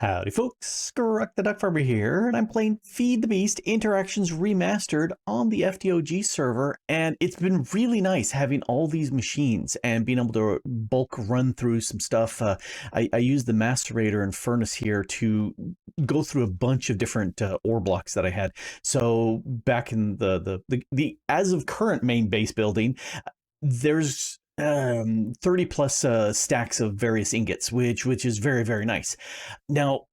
Howdy folks, Grok the DuckFarmer here, and I'm playing Feed the Beast Interactions Remastered on the FTOG server, and it's been really nice having all these machines and being able to bulk run through some stuff. I use the macerator and furnace here to go through a bunch of different ore blocks that I had. So back in the as of current main base building, there's 30 plus stacks of various ingots, which is very, very nice. Now,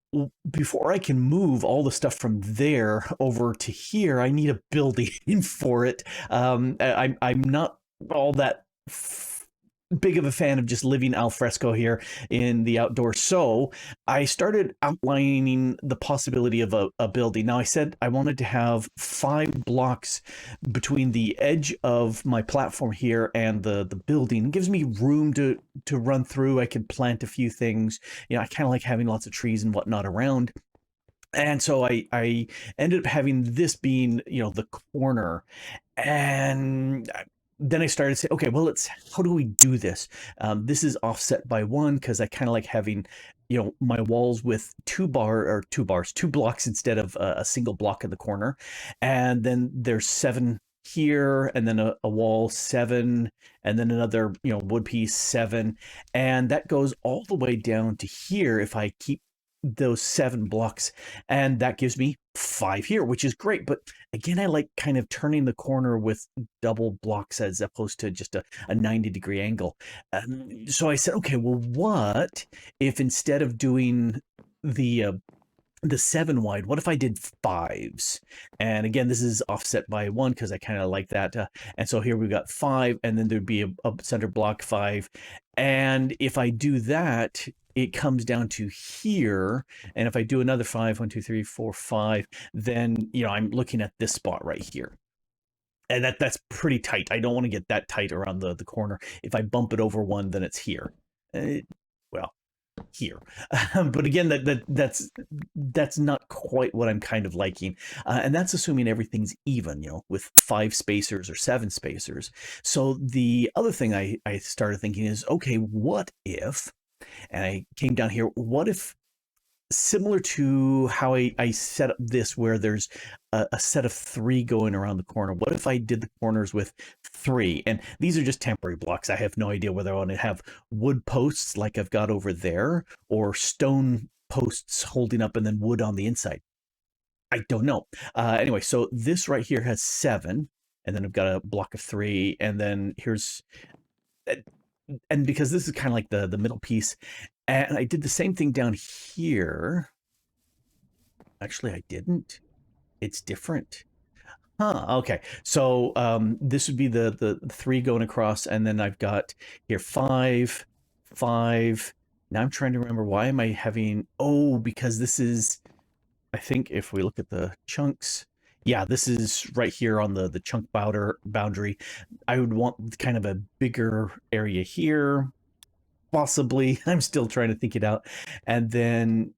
before I can move all the stuff from there over to here, I need a building for it. I'm not all that big of a fan of just living al fresco here in the outdoors. So I started outlining the possibility of a building. Now I said I wanted to have 5 blocks between the edge of my platform here and the building. It gives me room to run through. I can plant a few things. You know, I kind of like having lots of trees and whatnot around. And so I ended up having this being, you know, the corner. And then I started saying, okay, well, how do we do this? This is offset by 1 because I kind of like having, you know, my walls with 2 blocks instead of a single block in the corner. And then there's 7 here, and then a wall 7, and then another, you know, wood piece 7. And that goes all the way down to here if I keep those 7 blocks, and that gives me 5 here, which is great. But again, I like kind of turning the corner with double blocks as opposed to just a 90-degree angle. So I said, okay, well, what if instead of doing the 7 wide, what if I did 5s? And again, this is offset by 1 because I kind of like that. And so here we've got 5, and then there'd be a center block 5. And if I do that, it comes down to here. And if I do another 5, 1, 2, 3, 4, 5, then, you know, I'm looking at this spot right here. And that's pretty tight. I don't want to get that tight around the corner. If I bump it over 1, then it's here. Well, here. But again, that's not quite what I'm kind of liking. And that's assuming everything's even, you know, with 5 spacers or 7 spacers. So the other thing I started thinking is, okay, what if, and I came down here, what if, similar to how I set up this where there's a set of 3 going around the corner, what if I did the corners with 3? And these are just temporary blocks. I have no idea whether I want to have wood posts like I've got over there, or stone posts holding up and then wood on the inside. I don't know. Anyway, so this right here has 7, and then I've got a block of 3, and then here's, and because this is kind of like the middle piece, and I did the same thing down here. Actually, I didn't. It's different. Huh, okay. So this would be the 3 going across, and then I've got here 5, 5. Now I'm trying to remember, why am I having, oh, because this is, I think if we look at the chunks, yeah, this is right here on the chunk boundary. I would want kind of a bigger area here, possibly. I'm still trying to think it out. And then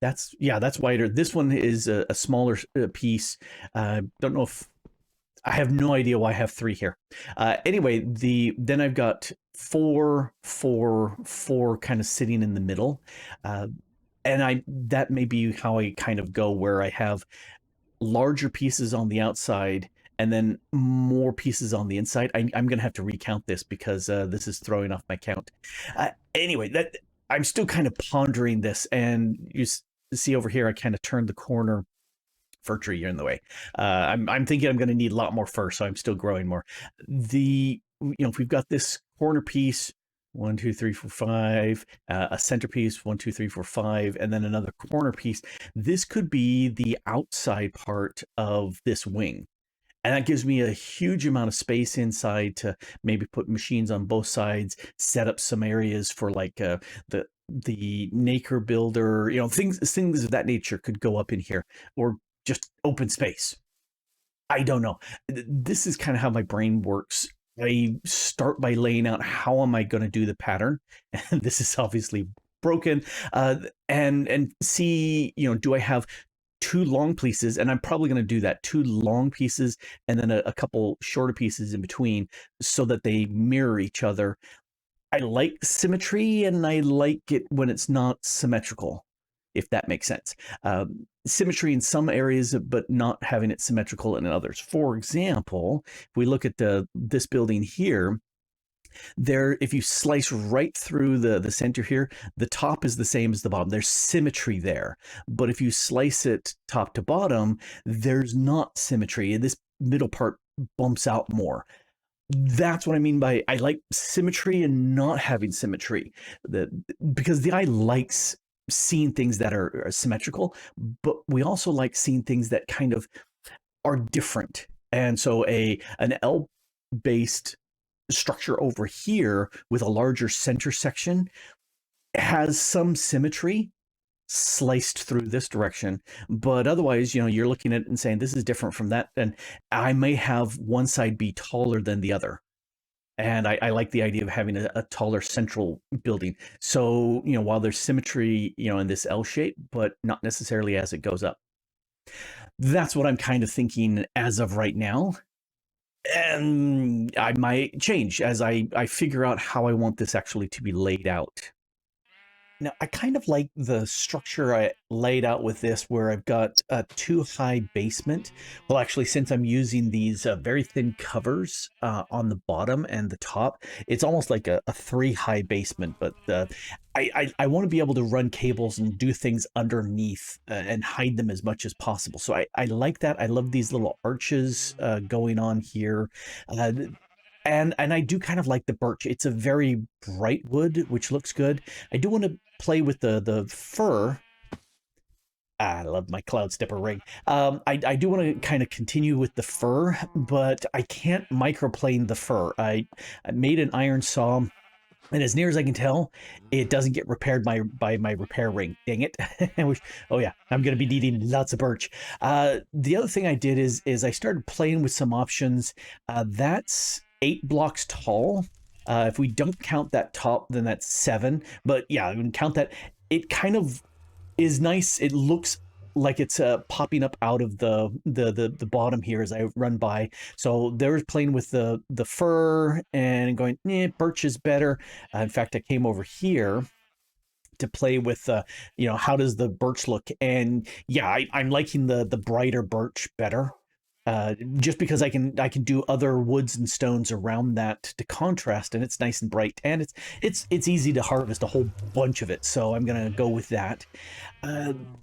that's wider. This one is a smaller piece. Don't know if, I have no idea why I have 3 here. Anyway, then I've got 4, 4, 4 kind of sitting in the middle. And that may be how I kind of go, where I have larger pieces on the outside and then more pieces on the inside. I'm going to have to recount this because this is throwing off my count. Anyway, I'm still kind of pondering this, and you see over here, I kind of turned the corner. Fir tree, you're in the way. I'm thinking I'm going to need a lot more fir, so I'm still growing more. You know, if we've got this corner piece, 1, 2, 3, 4, 5, a centerpiece, 1, 2, 3, 4, 5, and then another corner piece. This could be the outside part of this wing. And that gives me a huge amount of space inside to maybe put machines on both sides, set up some areas for like the Naker builder, you know, things of that nature could go up in here, or just open space. I don't know. This is kind of how my brain works. I start by laying out, how am I going to do the pattern? And this is obviously broken. And see, you know, do I have 2 long pieces? And I'm probably going to do that, 2 long pieces and then a couple shorter pieces in between, so that they mirror each other. I like symmetry, and I like it when it's not symmetrical, if that makes sense. Symmetry in some areas, but not having it symmetrical in others. For example, if we look at this building here, if you slice right through the center here, the top is the same as the bottom. There's symmetry there. But if you slice it top to bottom, there's not symmetry. This middle part bumps out more. That's what I mean by I like symmetry and not having symmetry. Because the eye likes seeing things that are symmetrical, but we also like seeing things that kind of are different. And so an L based structure over here with a larger center section has some symmetry sliced through this direction, but otherwise, you're looking at it and saying this is different from that, and I may have one side be taller than the other. And I like the idea of having a taller central building. So, while there's symmetry, in this L shape, but not necessarily as it goes up. That's what I'm kind of thinking as of right now. And I might change as I figure out how I want this actually to be laid out. Now, I kind of like the structure I laid out with this, where I've got a 2-high basement. Well, actually, since I'm using these very thin covers on the bottom and the top, it's almost like a 3-high basement. But I want to be able to run cables and do things underneath and hide them as much as possible. So I like that. I love these little arches going on here. And I do kind of like the birch. It's a very bright wood, which looks good. I do want to play with the fir. I love my cloud stepper ring. I do want to kind of continue with the fir, but I can't microplane the fir. I made an iron saw, and as near as I can tell, it doesn't get repaired by my repair ring. Dang it. Oh yeah, I'm going to be needing lots of birch. The other thing I did is I started playing with some options. That's 8 blocks tall. If we don't count that top, then that's 7. But yeah, I can count that. It kind of is nice. It looks like it's popping up out of the bottom here as I run by. So there's playing with the fir and going, birch is better. In fact, I came over here to play with how does the birch look, and yeah, I'm liking the brighter birch better. Just because I can do other woods and stones around that to contrast, and it's nice and bright, and it's easy to harvest a whole bunch of it. So I'm gonna go with that.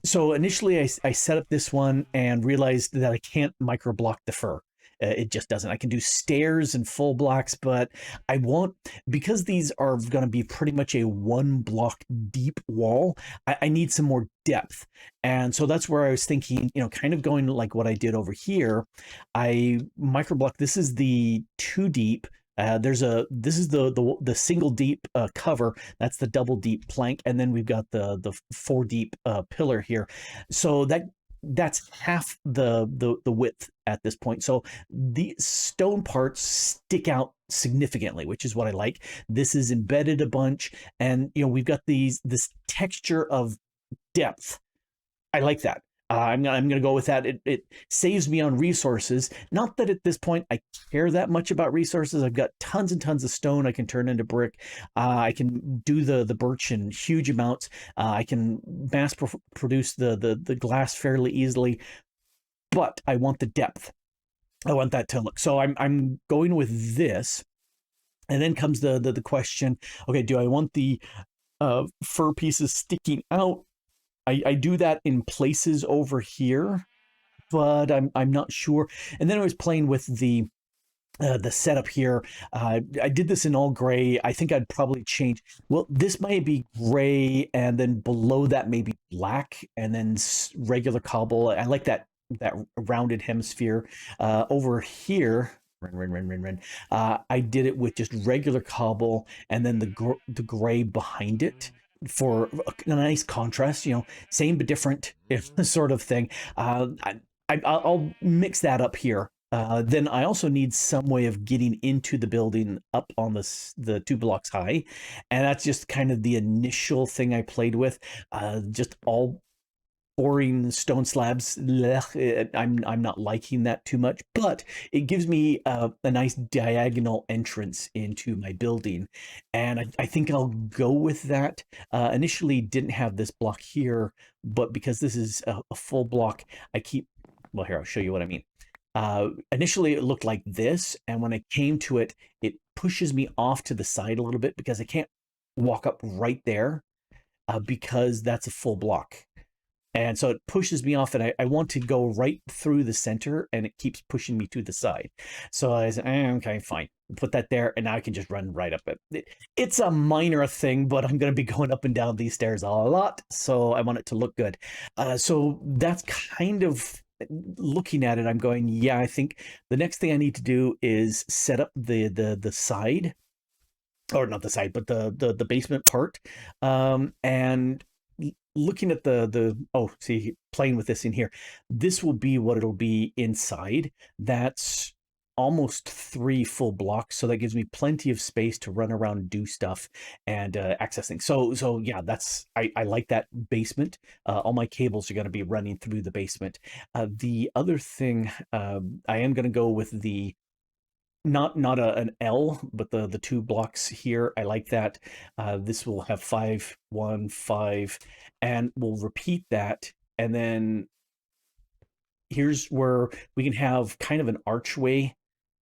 So initially I set up this one and realized that I can't micro block the fir. It just doesn't. I can do stairs and full blocks, but I won't, because these are going to be pretty much a 1 block deep wall. I need some more depth. And so that's where I was thinking, kind of going like what I did over here. I micro block. This is the 2 deep. This is the single deep cover. That's the double deep plank, and then we've got the 4 deep pillar here. So that's half the width at this point. So the stone parts stick out significantly, which is what I like. This is embedded a bunch, and we've got this texture of depth. I like that. I'm gonna go with that. It saves me on resources. Not that at this point I care that much about resources. I've got tons and tons of stone I can turn into brick. I can do the birch in huge amounts. I can mass produce the glass fairly easily. But I want the depth. I want that to look. So I'm going with this, and then comes the question. Okay, do I want the fir pieces sticking out? I do that in places over here, but I'm not sure. And then I was playing with the setup here. I did this in all gray. I think I'd probably change. Well, this might be gray, and then below that maybe black, and then regular cobble. I like that rounded hemisphere. Over here, I did it with just regular cobble, and then the gray behind it for a nice contrast, same but different sort of thing. I'll mix that up here. Then I also need some way of getting into the building up on the 2 blocks high, and that's just kind of the initial thing I played with. Just all boring stone slabs. Blech, I'm not liking that too much, but it gives me a nice diagonal entrance into my building, and I think I'll go with that. Initially didn't have this block here, but because this is a full block, I keep, well, here, I'll show you what I mean. Initially it looked like this, and when I came to it, it pushes me off to the side a little bit because I can't walk up right there because that's a full block. And so it pushes me off, and I want to go right through the center, and it keeps pushing me to the side. So I said, okay, fine. Put that there, and now I can just run right up it. It's a minor thing, but I'm going to be going up and down these stairs a lot, so I want it to look good. So that's kind of looking at it. I'm going, yeah, I think the next thing I need to do is set up the side, or not the side, but the basement part, and looking at see, playing with this in here, this will be what it'll be inside. That's almost 3 full blocks, so that gives me plenty of space to run around and do stuff and access things. So yeah, that's, I like that basement. All my cables are going to be running through the basement. The other thing, I am going to go with the not an L, but the 2 blocks here. I like that. This will have 5, 1, 5, and we'll repeat that. And then here's where we can have kind of an archway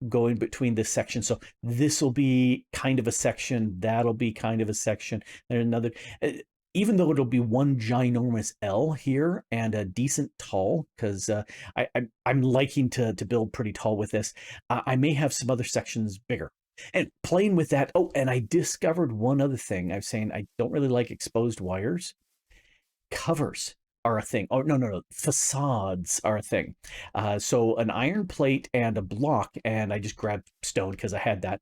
going between this section. So this will be kind of a section, that'll be kind of a section, and another. Even though it'll be one ginormous L here and a decent tall, because I'm liking to build pretty tall with this, I may have some other sections bigger. And playing with that, oh, and I discovered one other thing. I was saying I don't really like exposed wires. Covers are a thing. Oh, no. Facades are a thing. So an iron plate and a block, and I just grabbed stone because I had that,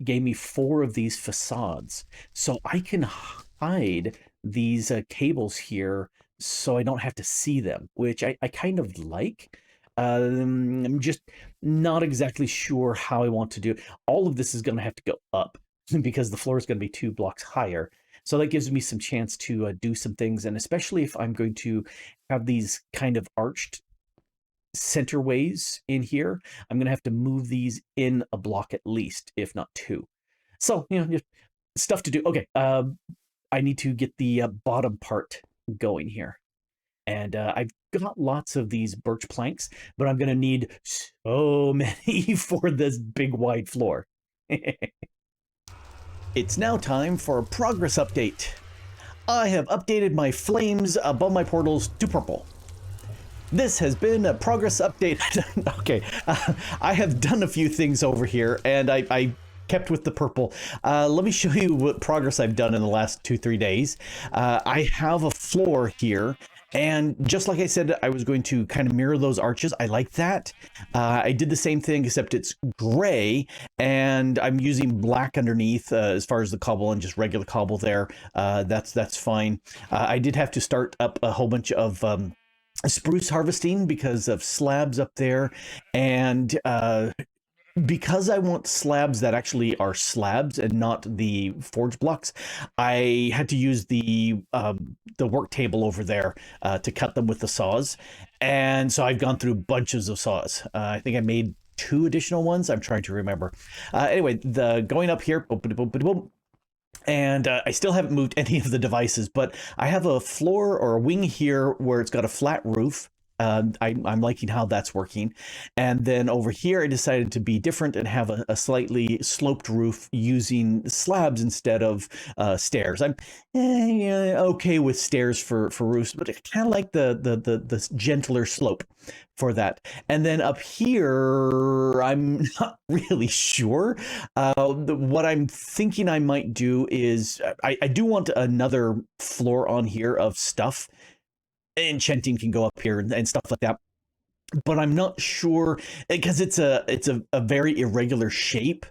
gave me 4 of these facades. So I can hide these cables here so I don't have to see them, which I kind of like. I'm just not exactly sure how I want to do it. All of this is going to have to go up because the floor is going to be 2 blocks higher. So that gives me some chance to do some things, and especially if I'm going to have these kind of arched centerways in here, I'm going to have to move these in a block at least, if not 2. So, just stuff to do. Okay, I need to get the bottom part going here. And I've got lots of these birch planks, but I'm going to need so many for this big wide floor. It's now time for a progress update. I have updated my flames above my portals to purple. This has been a progress update. Okay, I have done a few things over here, and I kept with the purple. Let me show you what progress I've done in the last 2-3 days. I have a floor here, and just like I said, I was going to kind of mirror those arches. I like that. I did the same thing, except it's gray, and I'm using black underneath as far as the cobble, and just regular cobble there. That's fine. I did have to start up a whole bunch of spruce harvesting because of slabs up there, and because I want slabs that actually are slabs and not the forge blocks, I had to use the work table over there to cut them with the saws. And so I've gone through bunches of saws. I think I made 2 additional ones. I'm trying to remember. Anyway, the going up here, boom, boom, boom, boom, and I still haven't moved any of the devices, but I have a floor or a wing here where it's got a flat roof. I'm liking how that's working. And then over here, I decided to be different and have a slightly sloped roof using slabs instead of stairs. I'm okay with stairs for roofs, but I kind of like the gentler slope for that. And then up here, I'm not really sure. What I'm thinking I might do is I do want another floor on here of stuff. Enchanting can go up here and stuff like that, but I'm not sure because it's a very irregular shape.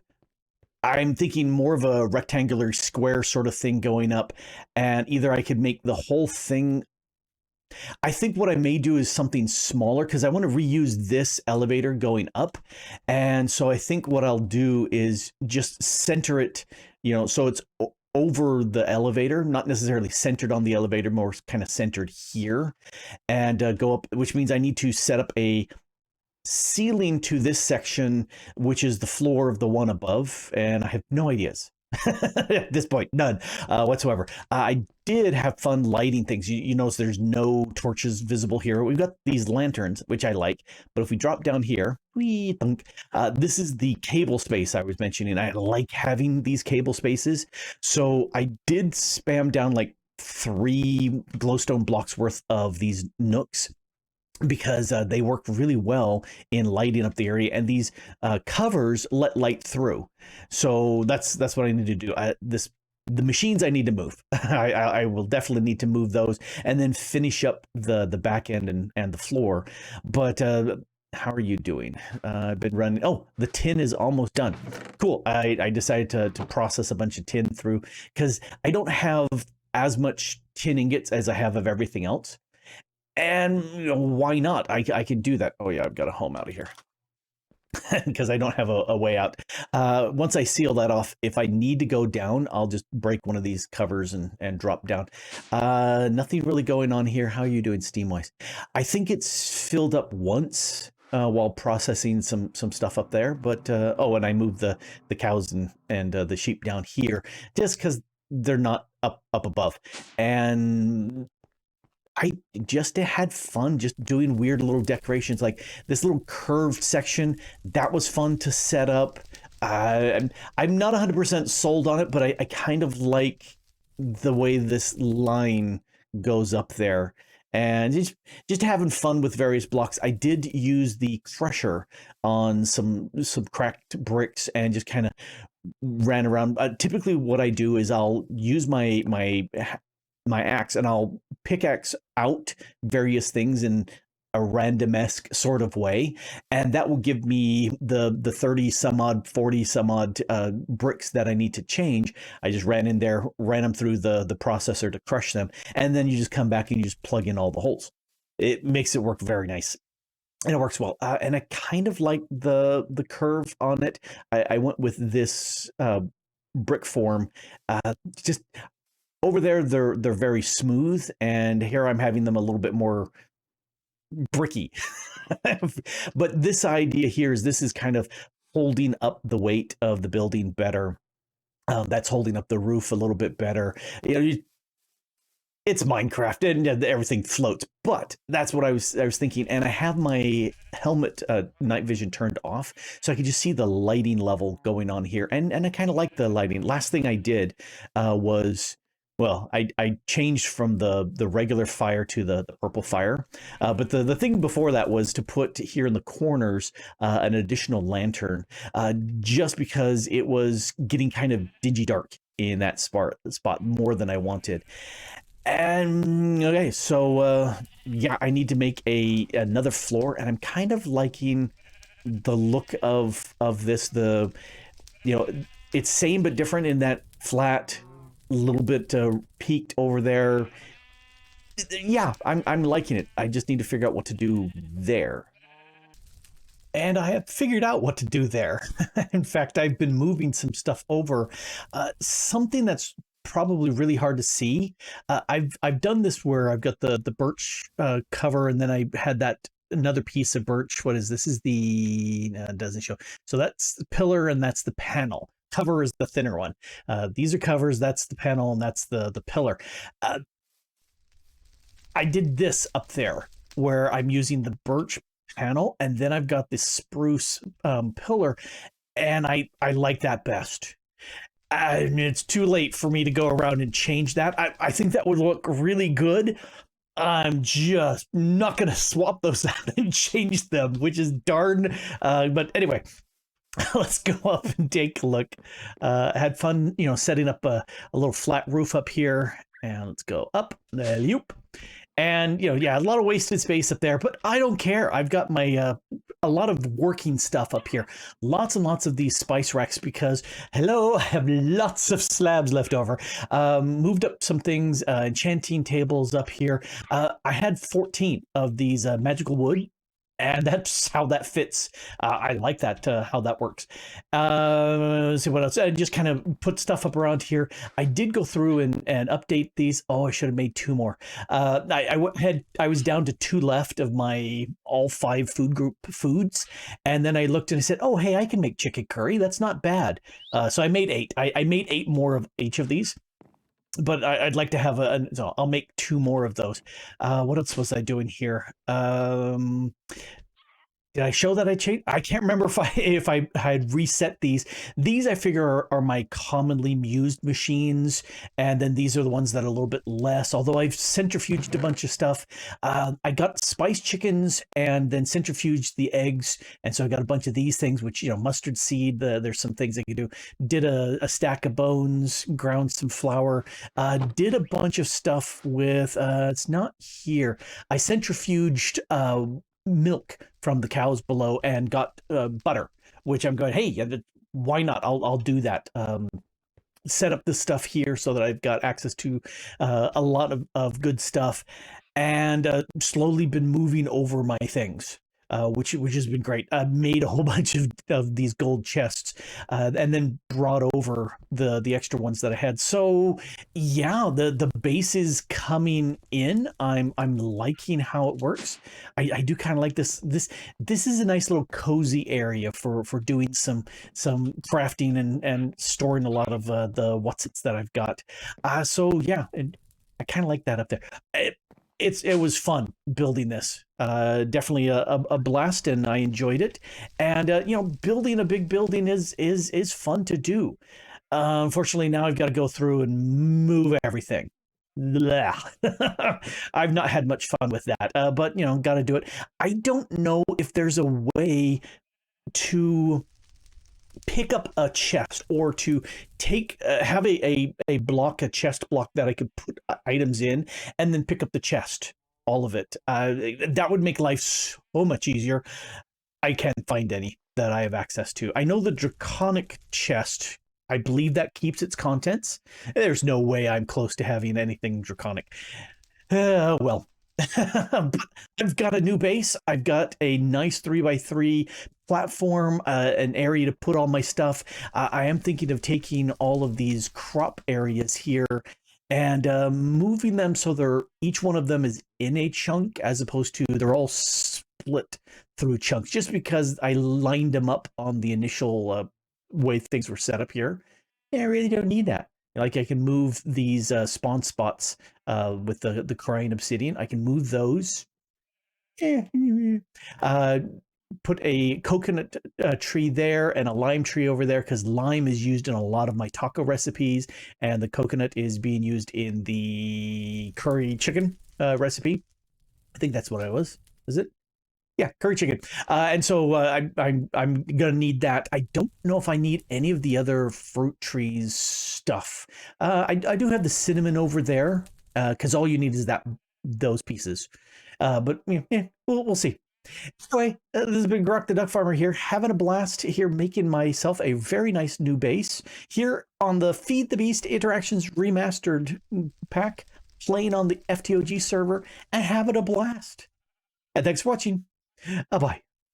I'm thinking more of a rectangular square sort of thing going up, and either I could make the whole thing. I think what I may do is something smaller because I want to reuse this elevator going up, and so I think what I'll do is just center it, so it's over the elevator, not necessarily centered on the elevator, more kind of centered here, and go up, which means I need to set up a ceiling to this section, which is the floor of the one above, and I have no ideas. At this point, none whatsoever. I did have fun lighting things. You notice there's no torches visible here. We've got these lanterns, which I like, but if we drop down here, this is the cable space I was mentioning. I like having these cable spaces, so I did spam down like 3 glowstone blocks worth of these nooks, because they work really well in lighting up the area, and these covers let light through. So that's what I need to do. The machines I need to move. I will definitely need to move those, and then finish up the back end and the floor. But how are you doing? I've been running. Oh, the tin is almost done. Cool. I decided to process a bunch of tin through, because I don't have as much tin ingots as I have of everything else. And why not? I can do that. Oh yeah, I've got a home out of here because I don't have a way out. Once I seal that off, if I need to go down, I'll just break one of these covers and drop down. Nothing really going on here. How are you doing steam-wise? I think it's filled up once while processing some stuff up there. But oh, and I moved the cows and the sheep down here just because they're not up above. And I just had fun just doing weird little decorations, like this little curved section. That was fun to set up. I'm not 100% sold on it, but I kind of like the way this line goes up there. And just having fun with various blocks. I did use the crusher on some cracked bricks and just kind of ran around. Typically what I do is I'll use my axe and I'll pickaxe out various things in a randomesque sort of way, and that will give me the 30 some odd 40 some odd bricks that I need to change. I just ran in there, ran them through the processor to crush them, and then you just come back and you just plug in all the holes. It makes it work very nice, and it works well. And I kind of like the curve on it. I went with this brick form. Just over there, they're very smooth, and here I'm having them a little bit more bricky. But this idea here is this is kind of holding up the weight of the building better. That's holding up the roof a little bit better. It's Minecraft and everything floats, but that's what I was thinking. And I have my helmet night vision turned off, so I could just see the lighting level going on here, and I kind of like the lighting. Last thing I did was, well, I changed from the regular fire to the purple fire, but the thing before that was to put here in the corners an additional lantern, just because it was getting kind of dingy dark in that spot more than I wanted. And okay, so yeah, I need to make another floor, and I'm kind of liking the look of this. It's same but different in that flat, little bit peaked over there. Yeah, I'm liking it. I just need to figure out what to do there. And I have figured out what to do there. In fact, I've been moving some stuff over. Something that's probably really hard to see. I've done this where I've got the birch cover, and then I had that another piece of birch. What is this? Is the it doesn't show. So that's the pillar, and that's the panel. Cover is the thinner one. These are covers. That's the panel, and that's the pillar. I did this up there where I'm using the birch panel, and then I've got this spruce pillar, and I like that best. I mean, it's too late for me to go around and change that. I think that would look really good. I'm just not going to swap those out and change them, which is darn. But anyway, let's go up and take a look. Had fun, setting up a little flat roof up here. And let's go up. And, yeah, a lot of wasted space up there, but I don't care. I've got my a lot of working stuff up here. Lots and lots of these spice racks because, hello, I have lots of slabs left over. Moved up some things, enchanting tables up here. I had 14 of these magical wood. And that's how that fits. I like that, how that works. Let's see what else. I just kind of put stuff up around here. I did go through and update these. Oh, I should have made 2 more. I was down to 2 left of my all 5 food group foods, and then I looked and I said, "Oh, hey, I can make chicken curry. That's not bad." So I made 8. I made 8 more of each of these. But I'd like to have so I'll make 2 more of those. What else was I doing here? Did I show that I changed? I can't remember if I had reset these. These I figure are my commonly used machines, and then these are the ones that are a little bit less. Although I've centrifuged a bunch of stuff. I got spice chickens and then centrifuged the eggs, and so I got a bunch of these things. Which mustard seed. There's some things I could do. Did a stack of bones, ground some flour. Did a bunch of stuff with. It's not here. I centrifuged. Milk from the cows below and got butter, which I'm going, hey, why not? I'll do that. Set up this stuff here so that I've got access to a lot of good stuff, and slowly been moving over my things. Which has been great. I made a whole bunch of these gold chests, and then brought over the extra ones that I had. So yeah, the base is coming in. I'm liking how it works. I do kind of like this. This is a nice little cozy area for doing some crafting and storing a lot of the whatsits that I've got. So yeah, I kind of like that up there. It was fun building this. Definitely a blast, and I enjoyed it. And building a big building is fun to do. Unfortunately, now I've got to go through and move everything. I've not had much fun with that, but got to do it. I don't know if there's a way to pick up a chest, or to take have a chest block that I could put items in, and then pick up the chest, all of it. That would make life so much easier. I can't find any that I have access to. I know the draconic chest, I believe that keeps its contents. There's no way I'm close to having anything draconic. Well, but I've got a new base. I've got a nice 3x3 platform, an area to put all my stuff. I am thinking of taking all of these crop areas here and moving them so each one of them is in a chunk, as opposed to they're all split through chunks, just because I lined them up on the initial way things were set up here. Yeah, I really don't need that. Like, I can move these spawn spots with the crying obsidian. I can move those. Put a coconut tree there and a lime tree over there, because lime is used in a lot of my taco recipes, and the coconut is being used in the curry chicken recipe. I think that's what it was. Is it? Yeah, curry chicken. And so I'm gonna need that. I don't know if I need any of the other fruit trees stuff. I do have the cinnamon over there, because all you need is those pieces. But yeah, we'll see. Anyway, this has been Grok the Duck Farmer here, having a blast here, making myself a very nice new base here on the Feed the Beast Interactions Remastered pack, playing on the FTOG server and having a blast. And thanks for watching. Bye-bye.